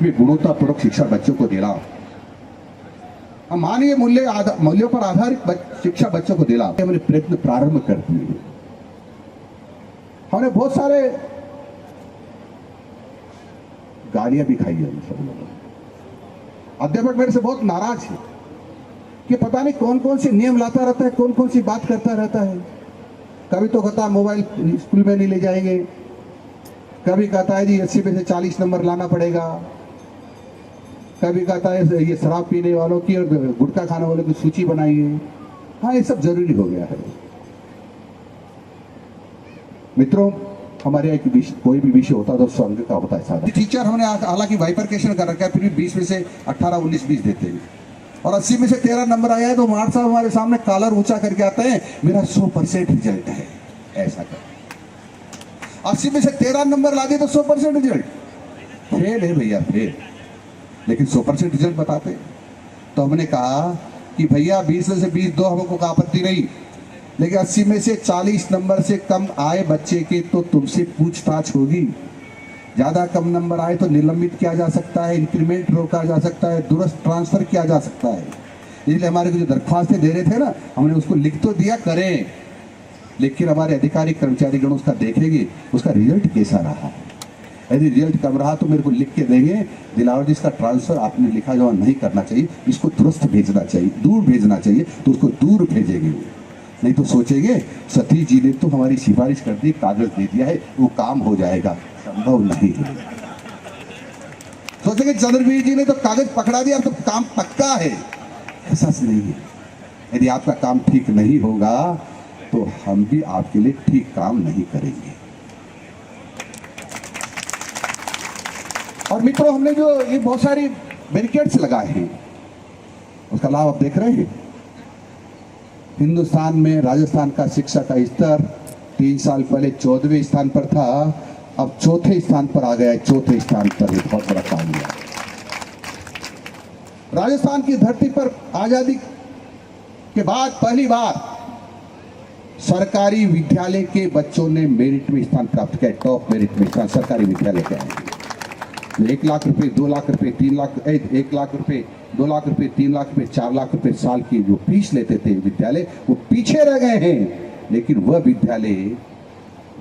मैं गुणवत्तापूर्वक शिक्षा बच्चों को दिला, हम मानवीय मूल्यों पर आधारित शिक्षा बच्चों को दिला, हमने प्रयत्न प्रारंभ कर दिए। हमने बहुत सारे गालियां भी खाई है हम सब लोगों ने। अध्यापक मेरे से बहुत नाराज है कि पता नहीं कौन कौन से नियम लाता रहता है, कौन कौन सी बात करता रहता है। कभी तो कहता है मोबाइल स्कूल में नहीं ले जाएंगे, कभी कहता है जी 80 में से 40 नंबर लाना पड़ेगा, कभी कहता है ये शराब पीने वालों की और गुटखा खाने वालों की सूची बनाइए। हाँ, ये सब जरूरी हो गया है। मित्रों, हमारे यहाँ कोई भी विषय होता है तो संघ का होता है सारा। टीचर हमने हालांकि बाइफरकेशन कर रखा है, फिर भी 20 में से 18, 19, 20 देते हैं, और 80 में से 13 नंबर आया है तो मार साहब हमारे सामने कॉलर ऊंचा करके आते हैं, मेरा 100% रिजल्ट है। ऐसा कर 80 में से 13 नंबर ला दिए तो 100% रिजल्ट, फेल है भैया, फेल। लेकिन 100% रिजल्ट बताते हैं। तो हमने कहा कि भैया 20 में से 20 दो, हमको कोई आपत्ति नहीं, लेकिन 80 में से 40 नंबर से कम आए बच्चे के तो तुमसे पूछताछ होगी। ज्यादा कम नंबर आए तो निलंबित किया जा सकता है, इंक्रीमेंट रोका जा सकता है, दूरस्थ ट्रांसफर किया जा सकता है। इसलिए हमारे को जो दरख्वास्तें दे रहे थे ना, हमने उसको लिख तो दिया करें, लेकिन हमारे अधिकारी कर्मचारी गण उसका देखेंगे उसका रिजल्ट कैसा रहा। यदि रिजल्ट कम रहा तो मेरे को लिख के देंगे, दिलावर जी इसका ट्रांसफर आपने लिखा जमा नहीं करना चाहिए, इसको तुरंत भेजना चाहिए, दूर भेजना चाहिए, तो उसको दूर भेजेंगे। नहीं तो सोचेंगे सतीश जी ने तो हमारी सिफारिश कर दी, कागज दे दिया है, वो काम हो जाएगा। संभव नहीं है। सोचेंगे चंद्रवीर जी ने तो कागज पकड़ा दिया, अब तो काम पक्का है। ऐसा नहीं है। यदि आपका काम ठीक नहीं होगा तो हम भी आपके लिए ठीक काम नहीं करेंगे। और मित्रों, हमने जो ये बहुत सारी बैरिकेड्स लगाए हैं उसका लाभ आप देख रहे हैं। हिंदुस्तान में राजस्थान का शिक्षा का स्तर 3 साल पहले 14वें स्थान पर था, अब 4थे स्थान पर आ गया है। 4थे स्थान पर बहुत बड़ा काम हुआ। राजस्थान की धरती पर आजादी के बाद पहली बार सरकारी विद्यालय के बच्चों ने मेरिट में स्थान प्राप्त किया। टॉप मेरिट में स्थान सरकारी विद्यालय का है। 1 लाख रुपए, 2 लाख रुपए, 3 लाख, 1 लाख रुपए, 2 लाख रुपए, 3 लाख रुपए, 4 लाख रुपए साल की जो फीस लेते थे विद्यालय, वो पीछे रह गए हैं। लेकिन वह विद्यालय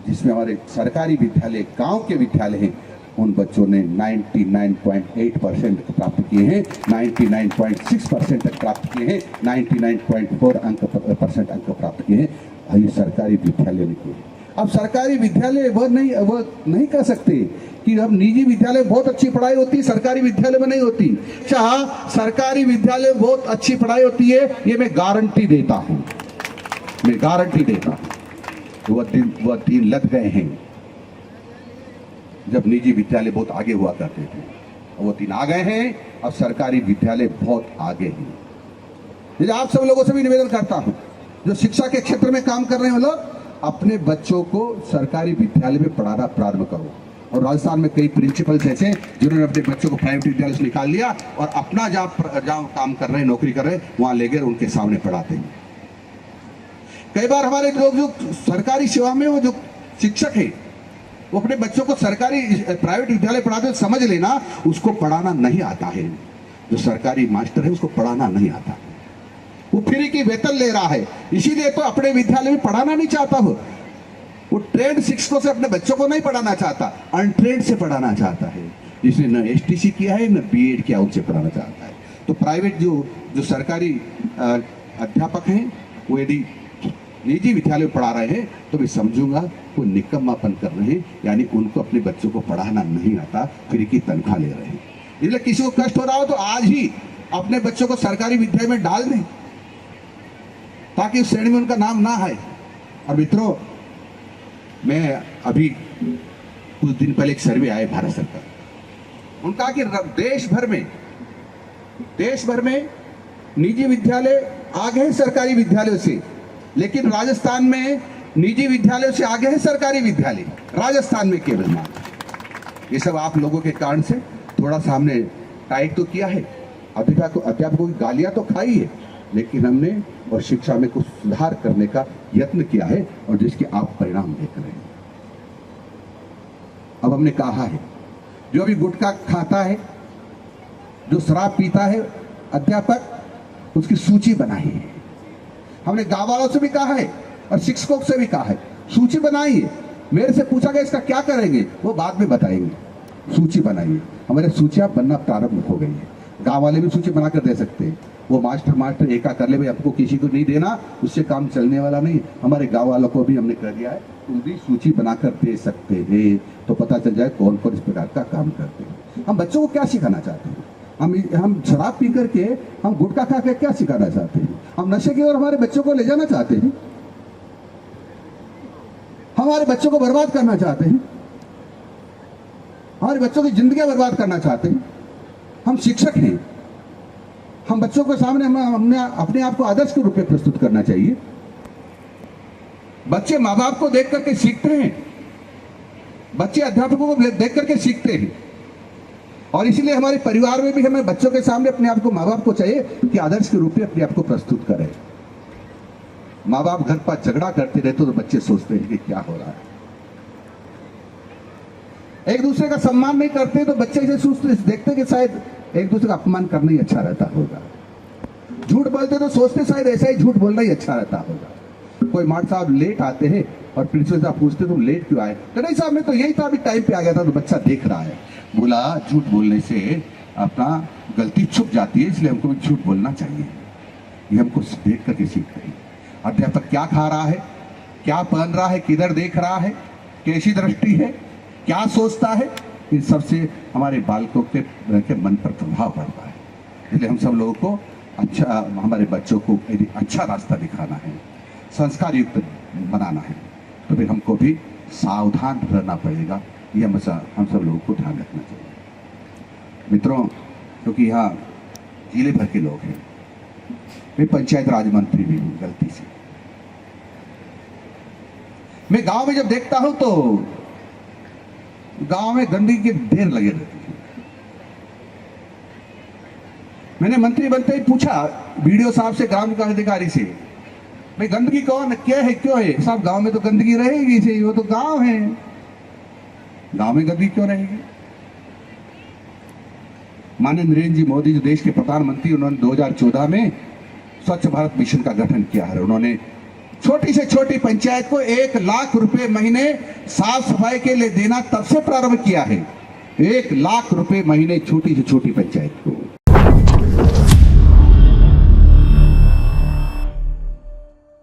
जिसमें हमारे सरकारी विद्यालय गांव के विद्यालय हैं, उन बच्चों ने 99.8% प्राप्त किए हैं, 99.6% तक प्राप्त किए हैं, 99.4% अंक प्राप्त किए हैं। ये सरकारी विद्यालय ने किए। अब सरकारी विद्यालय वह नहीं कह सकते कि अब निजी विद्यालय बहुत अच्छी पढ़ाई होती है, सरकारी विद्यालय में नहीं होती। अच्छा, सरकारी विद्यालय बहुत अच्छी पढ़ाई होती है, ये मैं गारंटी देता हूं, मैं गारंटी देता हूं। वह दिन लग गए हैं जब निजी विद्यालय बहुत आगे हुआ करते थे, वो दिन आ गए हैं। अब सरकारी विद्यालय बहुत आगे हैं। आप सब लोगों से भी निवेदन करता हूं, जो शिक्षा के क्षेत्र में काम कर रहे हैं लोग, अपने बच्चों को सरकारी विद्यालय में पढ़ाना प्रारंभ करो। और राजस्थान में कई प्रिंसिपल्स ऐसे जिन्होंने अपने बच्चों को प्राइवेट विद्यालय से निकाल लिया और अपना जहाँ काम कर रहे हैं, नौकरी कर रहे हैं, वहां ले गए उनके सामने पढ़ाते हैं। कई बार हमारे लोग जो सरकारी सेवा में वो जो शिक्षक है, वो अपने बच्चों को सरकारी प्राइवेट विद्यालय पढ़ाते हैं, समझ लेना उसको पढ़ाना नहीं आता है। जो सरकारी मास्टर है उसको पढ़ाना नहीं आता, वो फ्री की वेतन ले रहा है, इसीलिए तो अपने विद्यालय में पढ़ाना नहीं चाहता। वो ट्रेंड शिक्षकों से अपने बच्चों को नहीं पढ़ाना चाहता, अनट्रेंड से पढ़ाना चाहता है। जिसने न एसटीसी किया है न बीएड किया, उनसे पढ़ाना चाहता है। तो प्राइवेट जो सरकारी अध्यापक हैं, वो यदि निजी विद्यालय में पढ़ा रहे हैं तो मैं समझूंगा वो निकम्मापन कर रहे हैं, यानी उनको अपने बच्चों को पढ़ाना नहीं आता, फ्री की तनख्वाह ले रहे हैं। इसलिए किसी को कष्ट हो रहा हो तो आज ही अपने बच्चों को सरकारी विद्यालय में डाल दें, ताकि उस श्रेणी में उनका नाम ना आए। और मित्रों, मैं अभी कुछ दिन पहले एक सर्वे आए भारत सरकार, उनका कि देश भर में निजी विद्यालय आगे हैं सरकारी विद्यालयों से, लेकिन राजस्थान में निजी विद्यालयों से आगे है सरकारी विद्यालय। राजस्थान में केवल मात्र। ये सब आप लोगों के कारण से थोड़ा सा हमने टाइट तो किया है, अध्यापकों की गालियां तो खाई है, लेकिन हमने और शिक्षा में कुछ सुधार करने का यत्न किया है, और जिसके आप परिणाम देख रहे हैं। अब हमने कहा है, जो भी गुटखा खाता है जो शराब पीता है अध्यापक उसकी सूची बनाई है। हमने गांव वालों से भी कहा है और शिक्षकों से भी कहा है, सूची बनाइए। मेरे से पूछा गया इसका क्या करेंगे, वो बाद में बताएंगे। सूची बनाइए। हमारे सूचियां बनना प्रारंभ हो गई है। गांव वाले भी सूची बनाकर दे सकते हैं। वो मास्टर एका कर ले भाई, आपको किसी को नहीं देना, उससे काम चलने वाला नहीं। हमारे गांव वालों को भी हमने कह दिया है, तुम भी सूची बनाकर दे सकते हैं, तो पता चल जाए कौन कौन इस प्रकार का काम करते हैं। हम बच्चों को क्या सिखाना चाहते हैं? हम शराब पी करके, हम गुटखा खा के क्या सिखाना चाहते हैं? हम नशे की ओर हमारे बच्चों को ले जाना चाहते हैं? हमारे बच्चों को बर्बाद करना चाहते हैं? हमारे बच्चों की जिंदगी बर्बाद करना चाहते हैं? हम शिक्षक हैं, हम बच्चों के सामने हमने अपने आप को आदर्श के रूप में प्रस्तुत करना चाहिए। बच्चे माँ बाप को देख करके सीखते हैं, बच्चे अध्यापकों को देख करके सीखते हैं, और इसलिए हमारे परिवार में भी हमें बच्चों के सामने अपने आप को, माँ बाप को चाहिए कि आदर्श के रूप में अपने आप को प्रस्तुत करें। माँ बाप घर पर झगड़ा करते रहते तो बच्चे सोचते हैं कि क्या हो रहा है। एक दूसरे का सम्मान नहीं करते तो बच्चे इसे सोचते, देखते कि शायद एक दूसरे का अपमान करना ही अच्छा रहता होगा। झूठ बोलते तो सोचते शायद ऐसा ही झूठ बोलना ही अच्छा रहता होगा। कोई मास्टर साहब लेट आते हैं और प्रिंसिपल साहब पूछते तुम लेट क्यों आए? तो नहीं साहब मैं तो यही था, अभी टाइम पे आ गया था। तो बच्चा देख रहा है, बोला झूठ बोलने से अपना गलती छुप जाती है, इसलिए हमको भी झूठ बोलना चाहिए। ये हमको देख करके सीखते हैं। अध्यापक क्या खा रहा है, क्या पहन रहा है, किधर देख रहा है, कैसी दृष्टि है, क्या सोचता है, इन सबसे हमारे बालकों के मन पर प्रभाव पड़ता है। इसलिए हम सब लोगों को अच्छा, हमारे बच्चों को यदि अच्छा रास्ता दिखाना है, संस्कार युक्त बनाना है, तो फिर हमको भी सावधान रहना पड़ेगा। ये हम सब लोगों को ध्यान रखना चाहिए। मित्रों, क्योंकि यहाँ जिले भर के लोग हैं, मैं पंचायत राज मंत्री भी हूँ गलती से। मैं गांव में जब देखता हूं तो गांव में गंदगी के ढेर लगे रहते हैं। मैंने मंत्री बनते ही पूछा बीडीओ साहब से, ग्राम विकास अधिकारी से, भाई गंदगी कौन क्या है, क्यों है? साहब गांव में तो गंदगी रहेगी से, वो तो गांव है, गांव में गंदगी क्यों रहेगी? माननीय नरेंद्र जी मोदी जो देश के प्रधानमंत्री, उन्होंने 2014 में स्वच्छ भारत मिशन का गठन किया है। उन्होंने छोटी से छोटी पंचायत को 1 लाख रुपए महीने साफ सफाई के लिए देना तब से प्रारंभ किया है। 1 लाख रुपए महीने छोटी से छोटी पंचायत को।